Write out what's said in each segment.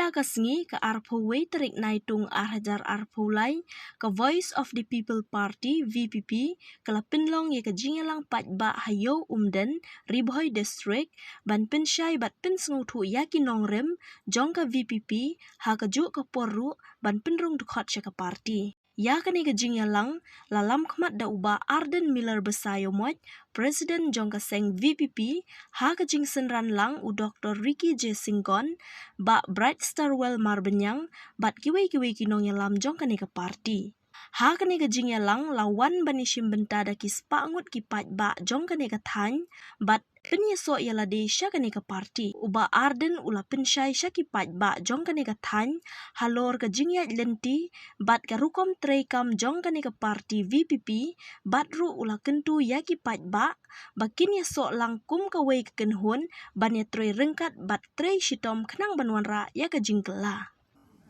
Menta kasngi ke arpaway terik naitung arhajar arpawlay ke Voice of the People Party VPP ke lapinlong ye ke jingalang patba hayo umden Riboy District ban pensyai bat pensngutu yakin nongrem jong ke VPP ha kejuk ke poru ban penrung dukhat syaka parti. Ya kani ke jingalang lalam kemat da uba Arden Miller besayo moj Presiden jong ke seng VPP ha ke jing senran lang u Dr. Ricky J. Singkon ba Bright Starwell Marbenyang bat kiwi-kiwi kinong yalam jong kani ke parti. Ha kani ke jingalang lawan banishim benta da kispa ngut kipat ba jong kani ke thany bat penyeso yala desya kani ke parti uba Arden ula pensyai syakipat ba jong kani ke thany halor ke jingyat lenti bat ke rukom treikam jong kani ke parti VPP bat ru ula kentu yakipat ba bakin yeso langkum ke wei ke kenhun ban ye trei rengkat bat trei shitom kenang banwanra ya ke jingkela.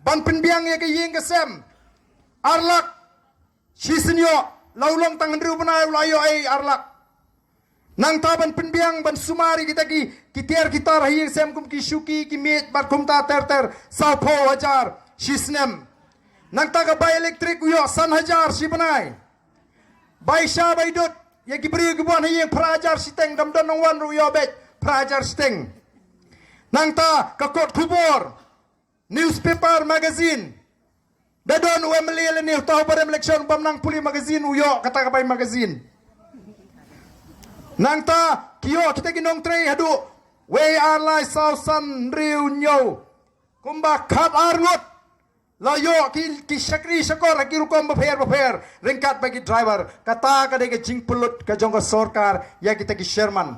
Ban penbiang ya ke ying ke sem arlak sisenyo laulong tangan ru benai ulayo ai arlak nang taban penbiang ban sumari kita ki kitiar kita rahi sem kum ki syuki ki mit bat kum ta ter sapo hajar sisnem nang ta ka bay elektrik uyo san hajar si benai bay sha bay dut ya ki beri ki buan hi prajar siteng dam don wan ru yo bet prajar siteng nang ta ka kot kubur newspaper magazine dadon UML ni tahu pada election bam nang puli magazine uyo kata ka bay magazine nang ta kio kita ginong trei hadu we are lai sausan riu nyo kumba khat arngot layo ki sakri sakor ki rukom beper ringkat bagi driver kata ka de jing pulut ka jong ka sarkar ya kita ki sherman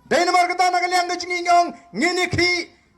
dai nomor kata na kaliang ga jing ingong ngini ki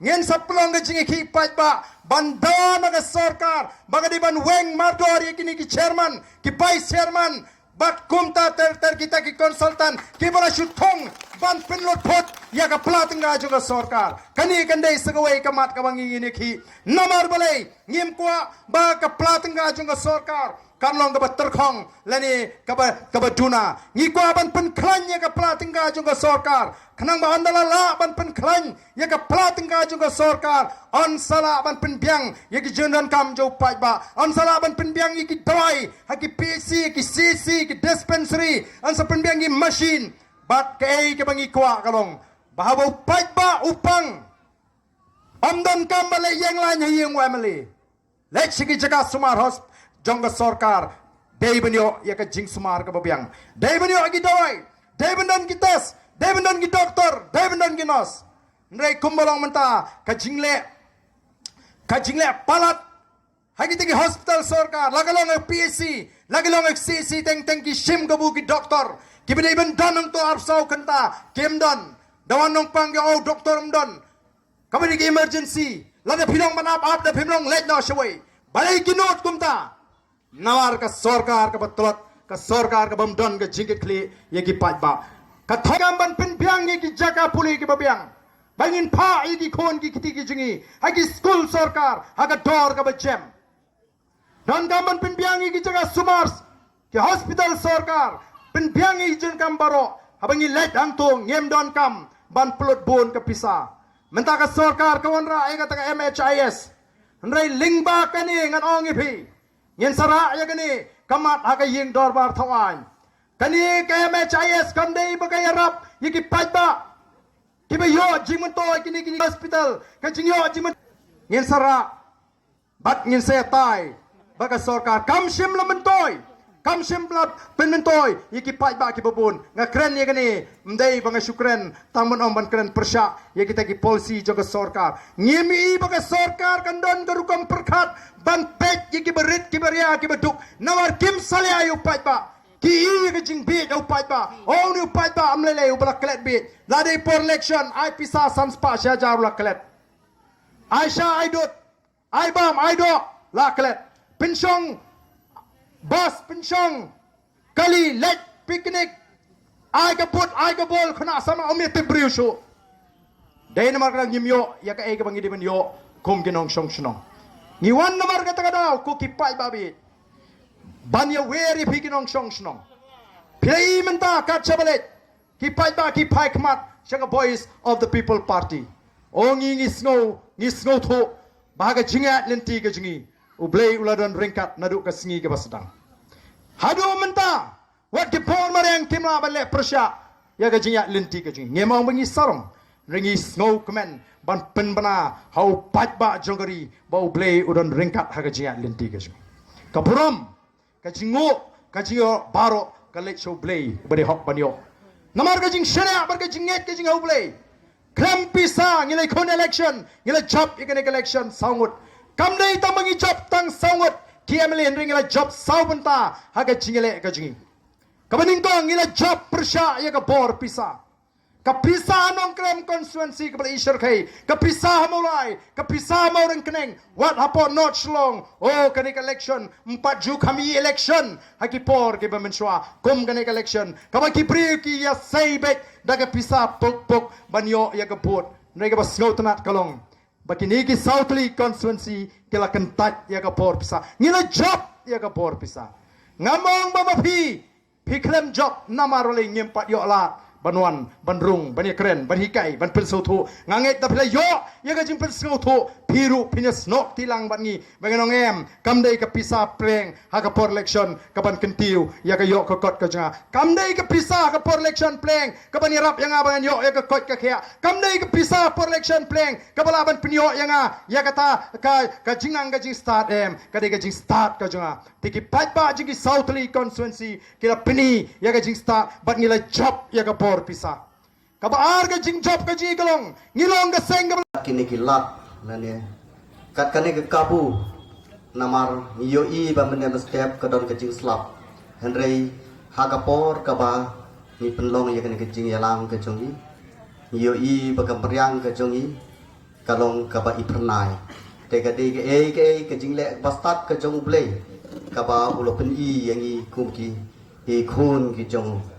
ngen saplong ga jing ki pat ba banda na ka sarkar bagadi ban weng mardor ya kini ki chairman ki vice chairman bat kumta ter kita ki konsultan ki bala syutong ban penlot pot ya ka platinga juga sarkar kani kandai segawai kamat ka bangi ini ki nomor balai ngim kwa ba ka platinga juga sarkar kanlong ka terkhong lani ka ba duna ngi kwa ban pen klan ya ka platinga juga sarkar kanang ba andala la ban pen klan ya ka platinga juga sarkar on sala ban pen biang ya ki jenan kam jo pai ba on sala ban pen biang ya ki dawai ha ki PC ki CC ki dispensary on sa pen biang ki machine bat ke bangi kwa kalong bahaba pai ba upang amdan kam bale yang lain yang wamali lek sigi jaga sumar hos jongga sarkar dei benyo ya ka jing sumar ka babiang dei benyo agi dawai dei bendon ki tes dei bendon ki doktor dei bendon ki nos ndrei kumbalong menta ka jingle palat hagi tigi hospital sarkar lagalong PSC lagalong CC teng ki sim ka bu ki doktor ki bendei bendon to arsau kenta kemdon dawan nong pang yo doktor mdon kabadi ki emergency lada philong manap ap da philong let no shawai balai kinot kumta nawar ka sarkar ka batlot ka sarkar ka bamdon ka jingit kli ye ki patba ka thagam ban pin biang ye ki jaka puli ki babiang bangin pha ye ki khon ki kiti ki jingi ha ki school sarkar ha ka dor ka bachem dan gamban pin biang ye ki jaka sumars ki hospital sarkar pin biang ye jen kam baro ha bangi let hang to ngem don kam ban plot bon ka pisa menta ka sarkar ka wanra ay ka ta MHIS ndrai lingba kani ngan ong ipi ngen sara ya kani kamat aga ying dorbar thawan kani KMHIS kamdei bagai arab yiki pajba kibe yo jimun to kini hospital ka jingyo jimun ngen sara bat ngen se tai baga sarkar kam sim lamentoi kam sim blab penmentoi yiki pajba ki babun nga kren ya kani mdei banga syukren tamun om ban kren persya ya kita ki polisi jaga sarkar ngemi baga sarkar kandon garukam perkhat ban pek ki berit ki beria ki beduk nawar kim sale ayu pajba ki i ke jing bit au pajba oh ni pajba amlele u bala klet bit lade por election ai pisa sanspa sya jarula klet aisha aidot ai bam aido la klet pensyong bas pensyong kali let picnic ai ka put ai ka bol khana sama omi te briu shu dai namar ka ngimyo ya ka ai ka bangi de yo kum ginong shong shong ni wan namar ka tagadaw ko ki pai babi banya weri piginong shong shong play menta ka chabalet ki pai ba ki pai kmat shanga boys of the people party ongi ngi snow tho bahaga jingat lenti ke jingi ublei uladon ringkat naduk ke sengi ke basedang hadu menta wat ke pon marang kimla balik persya ya ke jingat lenti ke jingi ngemang bengi sarong ringi snow kemen ban penbana hau pat ba jongari bau ublei udon ringkat haga jingat lenti ke jingi kaburam ka jingo ka jingo baro ka lek show blei bade hok banyo namar ka jing shana bar ka jinget ka jing hau blei kram pisa ngilai kon election ngilai job ikane election saungut kamdei tamangi job tang saungut kiamle ring ngilai job saubenta haga jingele ka jingi kabaning to ngilai job persya ya ka bor pisa kapisa anong krem constituency kepada isyar kai kapisa mulai kapisa mau reng keneng what hapo not long oh kanik election 4 Ju kami election haki por ke bamenswa kom kanik election kabaki pri ki ya saibek daga pisa pok pok banyo ya kebut mereka bas ngau tenat kalong baki ni ki southly constituency kila kentat ya kapor pisa ngila job ya kapor pisa ngamong bamapi piklem job namarole nyempat yo lat Banuan, Bandrung, Bani Keren, Bani Hikai, Ban Pensautu, nganget tapi lah yo, ya gajing Pensautu, piru pinyas nok tilang bangi, baganong em, kamdai ke pisah pleng, haka por election, kapan kentiu, ya ke yo ke kot ke jengah, kamdai ke pisah ke por election pleng, kapan irap yang abangan yo, ya ke kot ke kaya, kamdai ke pisah por election pleng, kapan aban penyo yang ya kata ke jingang gajing start em, kadai gajing start ke jengah, tiki pat ba jingi Southly constituency, kira peni, ya gajing start, bat ngilai job, ya ke por pisah. Kabar ke jing job ke jing kelong, ngilong ke seng ke kini kilat nane kat kane ke kabu namar yo I ba mene step ke don ke jing slap henry hagapor ka ba ni penlong ya kane ke jing yalang ke jongi yo I ba kampriang ke jongi kalong ka ba I pernai te ka de ke jing le bastat ke jong blei ka ba ulo pen I yang I kumki I kun ki jong